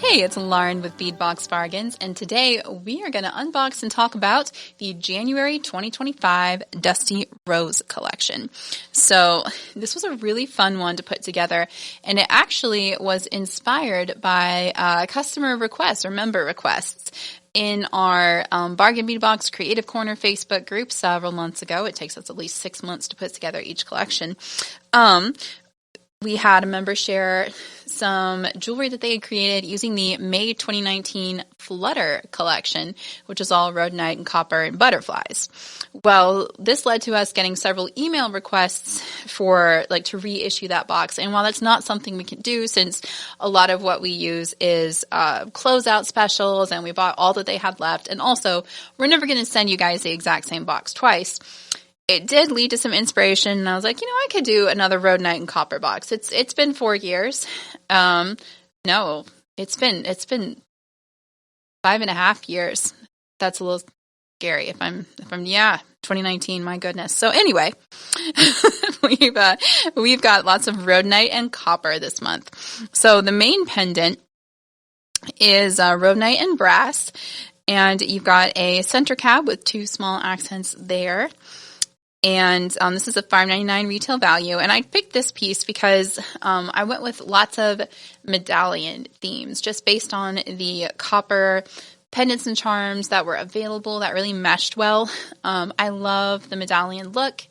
Hey, it's Lauren with Bead Box Bargains, and today we are going to unbox and talk about the January 2025 Dusty Rose collection. So this was a really fun one to put together, and it actually was inspired by customer requests or member requests in our Bargain Bead Box Creative Corner Facebook group several months ago. It takes us at least 6 months to put together each collection. We had a member share some jewelry that they had created using the May 2019 Flutter collection, which is all rhodonite and copper and butterflies. Well, this led to us getting several email requests for to reissue that box. And while that's not something we can do, since a lot of what we use is closeout specials and we bought all that they had left, and also we're never going to send you guys the exact same box twice. It did lead to some inspiration, and I was like, I could do another rhodonite and copper box. It's been 4 years. No, it's been 5.5 years. That's a little scary. If I'm 2019. My goodness. So anyway, we've got lots of rhodonite and copper this month. So the main pendant is rhodonite and brass, and you've got a center cap with 2 small accents there. And this is a $5.99 retail value. And I picked this piece because I went with lots of medallion themes, just based on the copper pendants and charms that were available that really meshed well. I love the medallion look.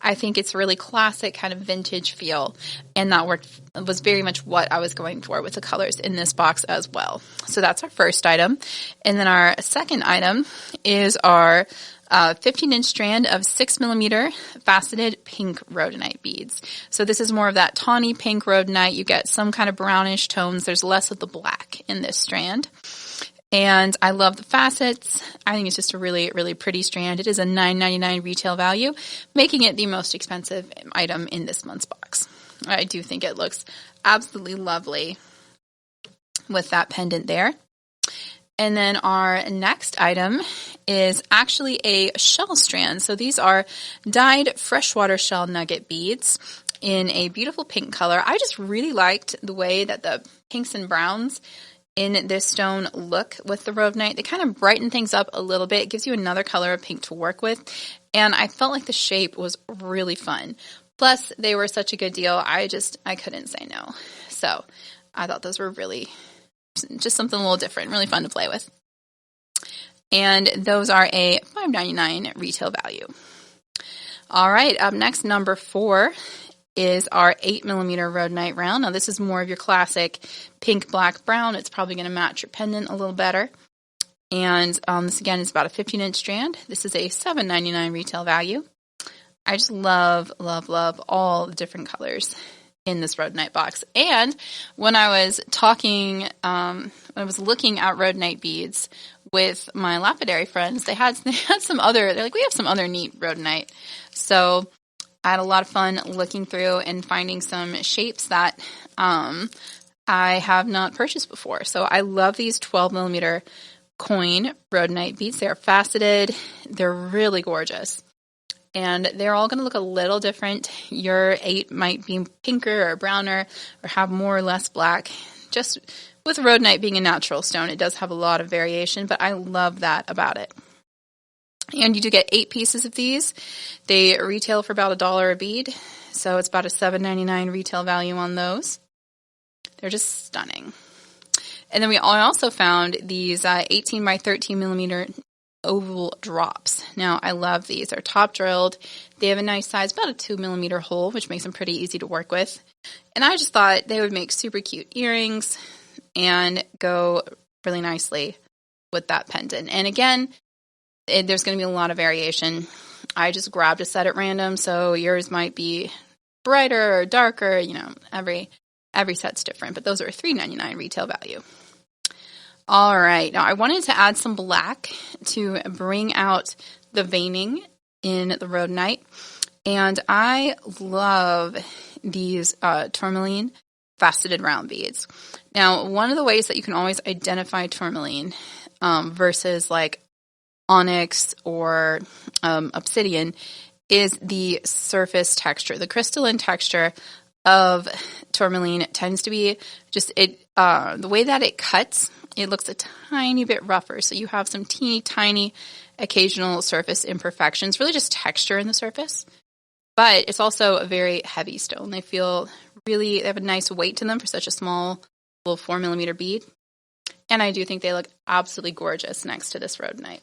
I think it's a really classic kind of vintage feel, and that was very much what I was going for with the colors in this box as well. So that's our first item. And then our second item is our 15-inch strand of 6mm faceted pink rhodonite beads. So this is more of that tawny pink rhodonite. You get some kind of brownish tones. There's less of the black in this strand. And I love the facets. I think it's just a really, really pretty strand. It is a $9.99 retail value, making it the most expensive item in this month's box. I do think it looks absolutely lovely with that pendant there. And then our next item is actually a shell strand. So these are dyed freshwater shell nugget beads in a beautiful pink color. I just really liked the way that the pinks and browns in this stone look with the rhodonite. They kind of brighten things up a little bit. It gives you another color of pink to work with. And I felt like the shape was really fun. Plus, they were such a good deal. I couldn't say no. So I thought those were really just something a little different, really fun to play with. And those are a $5.99 retail value. All right, up next, number 4 is our 8mm rhodonite round. Now, this is more of your classic pink, black, brown. It's probably going to match your pendant a little better. And this, again, is about a 15-inch strand. This is a $7.99 retail value. I just love, love, love all the different colors in this rhodonite box. And when I was looking at rhodonite beads with my lapidary friends, they had some other, they're like, we have some other neat rhodonite. So I had a lot of fun looking through and finding some shapes that I have not purchased before. So I love these 12mm coin rhodonite beads. They are faceted. They're really gorgeous. And they're all going to look a little different. Your 8 might be pinker or browner or have more or less black. Just with rhodonite being a natural stone, it does have a lot of variation, but I love that about it. And you do get 8 pieces of these. They retail for about $1 a bead, so it's about a $7.99 retail value on those. They're just stunning. And then I also found these 18 by 13mm oval drops. Now, I love these. They're top drilled. They have a nice size, about a 2mm hole, which makes them pretty easy to work with. And I just thought they would make super cute earrings and go really nicely with that pendant. And again, there's going to be a lot of variation. I just grabbed a set at random, so yours might be brighter or darker. Every set's different, but those are a $3.99 retail value. All right, now I wanted to add some black to bring out the veining in the rhodonite, and I love these tourmaline faceted round beads. Now, one of the ways that you can always identify tourmaline versus like onyx or obsidian is the surface texture, the crystalline texture of tourmaline tends to be just the way that it cuts, it looks a tiny bit rougher. So you have some teeny tiny occasional surface imperfections, really just texture in the surface. But it's also a very heavy stone. They have a nice weight to them for such a small little 4mm bead. And I do think they look absolutely gorgeous next to this rhodonite.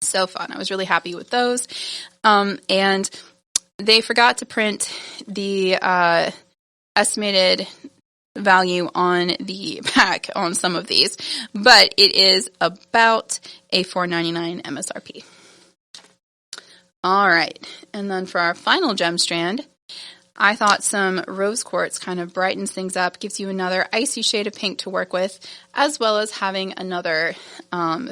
So fun. I was really happy with those. And they forgot to print the estimated value on the pack on some of these, but it is about a $4.99 MSRP. All right, and then for our final gem strand, I thought some rose quartz kind of brightens things up, gives you another icy shade of pink to work with, as well as having another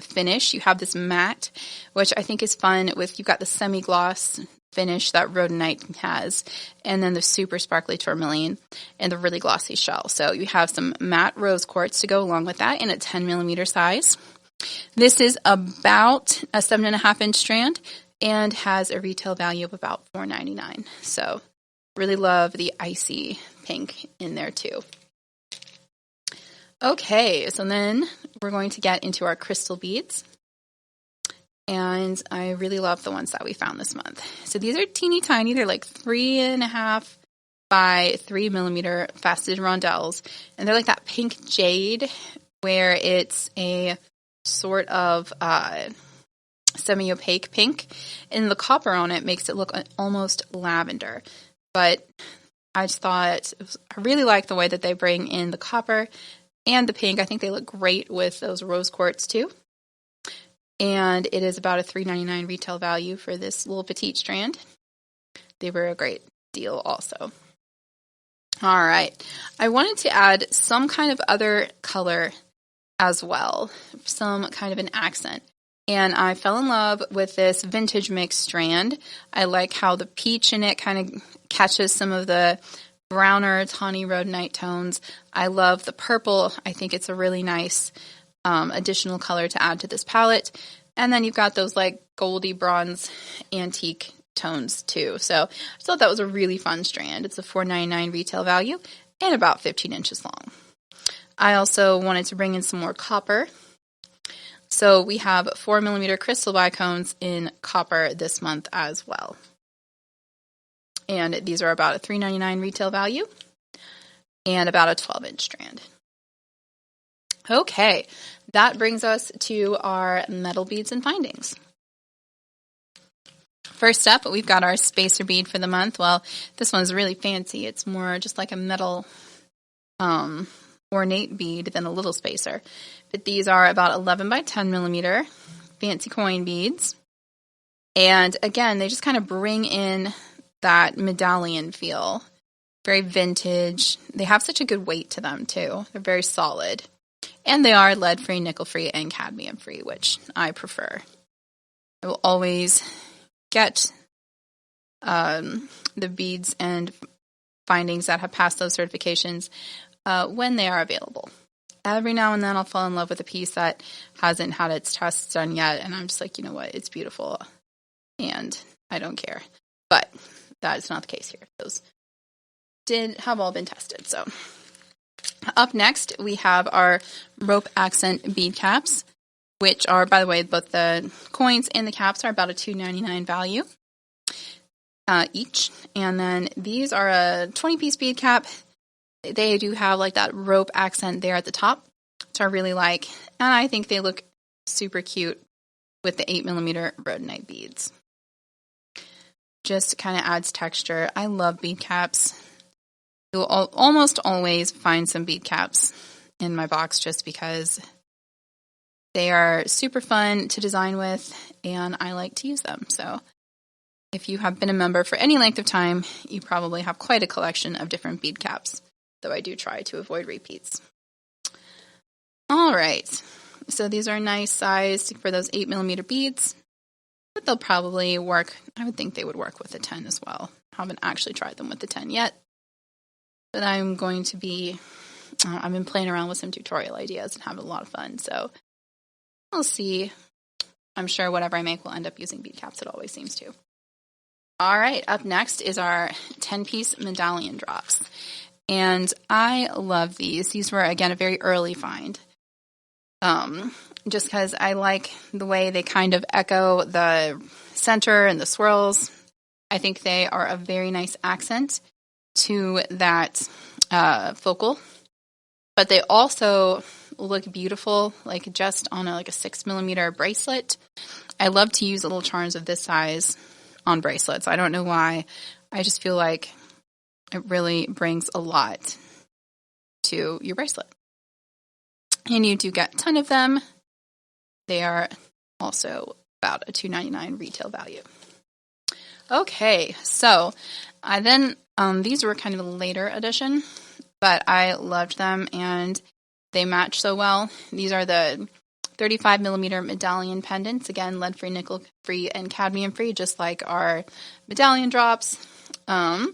finish. You have this matte, which I think is fun you've got the semi-gloss finish that rhodonite has, and then the super sparkly tourmaline and the really glossy shell. So you have some matte rose quartz to go along with that in a 10mm size. This is about a 7.5-inch strand and has a retail value of about $4.99. So really love the icy pink in there too. Okay, so then we're going to get into our crystal beads. And I really love the ones that we found this month. So these are teeny tiny. They're like 3.5 by 3mm faceted rondelles. And they're like that pink jade where it's a sort of semi-opaque pink. And the copper on it makes it look almost lavender. But I just thought, I really like the way that they bring in the copper and the pink. I think they look great with those rose quartz too. And it is about a $3.99 retail value for this little petite strand. They were a great deal also. All right. I wanted to add some kind of other color as well, some kind of an accent. And I fell in love with this vintage mix strand. I like how the peach in it kind of catches some of the browner, tawny rhodonite tones. I love the purple. I think it's a really nice additional color to add to this palette. And then you've got those like goldy bronze antique tones too. So I thought that was a really fun strand. It's a $4.99 retail value and about 15 inches long. I also wanted to bring in some more copper. So we have 4mm crystal bicones in copper this month as well. And these are about a $3.99 retail value and about a 12-inch strand. Okay, that brings us to our metal beads and findings. First up, we've got our spacer bead for the month. Well, this one's really fancy. It's more just like a metal ornate bead than a little spacer. But these are about 11 by 10mm fancy coin beads. And again, they just kind of bring in that medallion feel. Very vintage. They have such a good weight to them too. They're very solid. And they are lead-free, nickel-free, and cadmium-free, which I prefer. I will always get the beads and findings that have passed those certifications when they are available. Every now and then I'll fall in love with a piece that hasn't had its tests done yet, and I'm just like, you know what, it's beautiful, and I don't care. But that is not the case here. Those have all been tested, so... Up next, we have our rope accent bead caps, which are, by the way, both the coins and the caps are about a $2.99 value each. And then these are a 20-piece bead cap. They do have like that rope accent there at the top, which I really like. And I think they look super cute with the 8mm rhodonite beads. Just kind of adds texture. I love bead caps. You'll almost always find some bead caps in my box just because they are super fun to design with and I like to use them. So if you have been a member for any length of time, you probably have quite a collection of different bead caps, though I do try to avoid repeats. All right, so these are nice sized for those 8mm beads, but they'll probably work. I would think they would work with the 10 as well. I haven't actually tried them with the 10 yet. But I'm going to be, I've been playing around with some tutorial ideas and having a lot of fun. So we'll see. I'm sure whatever I make will end up using bead caps. It always seems to. All right, up next is our 10-piece medallion drops. And I love these. These were, again, a very early find. Just because I like the way they kind of echo the center and the swirls. I think they are a very nice accent to that focal. But they also look beautiful, like just on a 6mm bracelet. I love to use little charms of this size on bracelets. I don't know why. I just feel like it really brings a lot to your bracelet. And you do get a ton of them. They are also about a $2.99 retail value. Okay, so these were kind of a later edition, but I loved them and they match so well. These are the 35mm medallion pendants, again, lead-free, nickel-free, and cadmium-free, just like our medallion drops and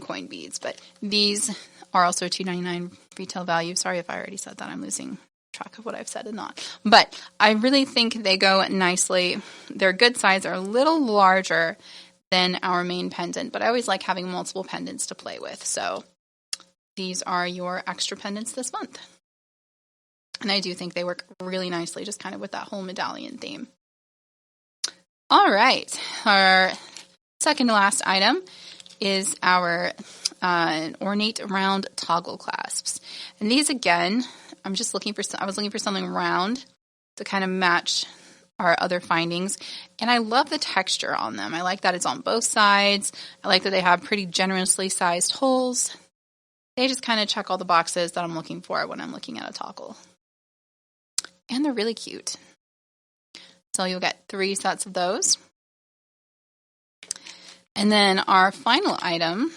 coin beads. But these are also $2.99 retail value. Sorry if I already said that. I'm losing track of what I've said and not. But I really think they go nicely. They're good size. They're a little larger than our main pendant, but I always like having multiple pendants to play with. So these are your extra pendants this month. And I do think they work really nicely, just kind of with that whole medallion theme. All right. Our second to last item is our ornate round toggle clasps. And these, again, I was looking for something round to kind of match our other findings. And I love the texture on them. I like that it's on both sides. I like that they have pretty generously sized holes. They just kind of check all the boxes that I'm looking for when I'm looking at a toggle. And they're really cute. So you'll get 3 sets of those. And then our final item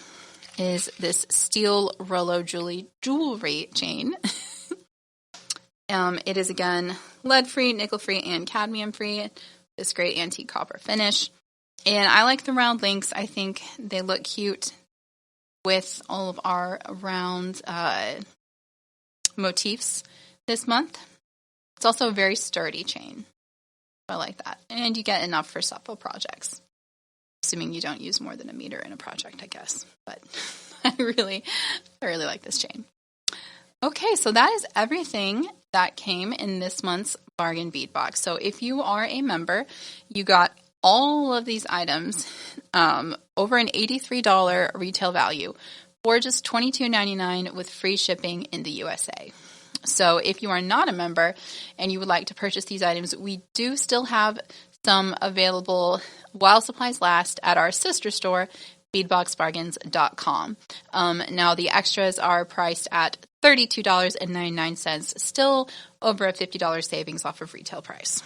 is this steel Rollo jewelry chain. It is, again, lead-free, nickel-free, and cadmium-free. This great antique copper finish. And I like the round links. I think they look cute with all of our round motifs this month. It's also a very sturdy chain. I like that. And you get enough for several projects. Assuming you don't use more than 1 meter in a project, I guess. But I really like this chain. Okay, so that is everything that came in this month's bargain bead box. So if you are a member, you got all of these items over an $83 retail value for just $22.99 with free shipping in the USA. So if you are not a member and you would like to purchase these items, we do still have some available while supplies last at our sister store, beadboxbargains.com. Now the extras are priced at $32.99, still over a $50 savings off of retail price.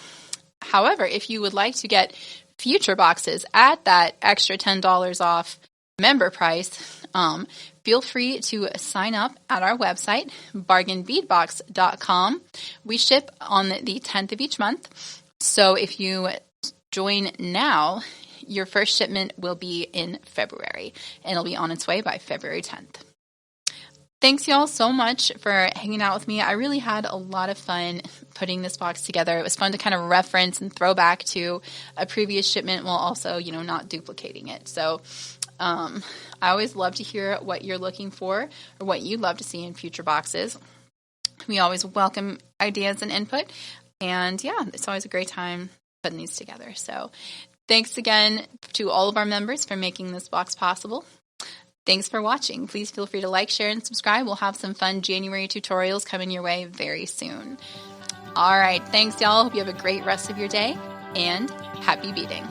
However, if you would like to get future boxes at that extra $10 off member price, feel free to sign up at our website, bargainbeadbox.com. We ship on the 10th of each month. So if you join now, your first shipment will be in February, and it'll be on its way by February 10th. Thanks, y'all, so much for hanging out with me. I really had a lot of fun putting this box together. It was fun to kind of reference and throw back to a previous shipment while also, not duplicating it. So I always love to hear what you're looking for or what you'd love to see in future boxes. We always welcome ideas and input. And yeah, it's always a great time putting these together. So thanks again to all of our members for making this box possible. Thanks for watching. Please feel free to like, share, and subscribe. We'll have some fun January tutorials coming your way very soon. All right. Thanks, y'all. Hope you have a great rest of your day, and happy beading.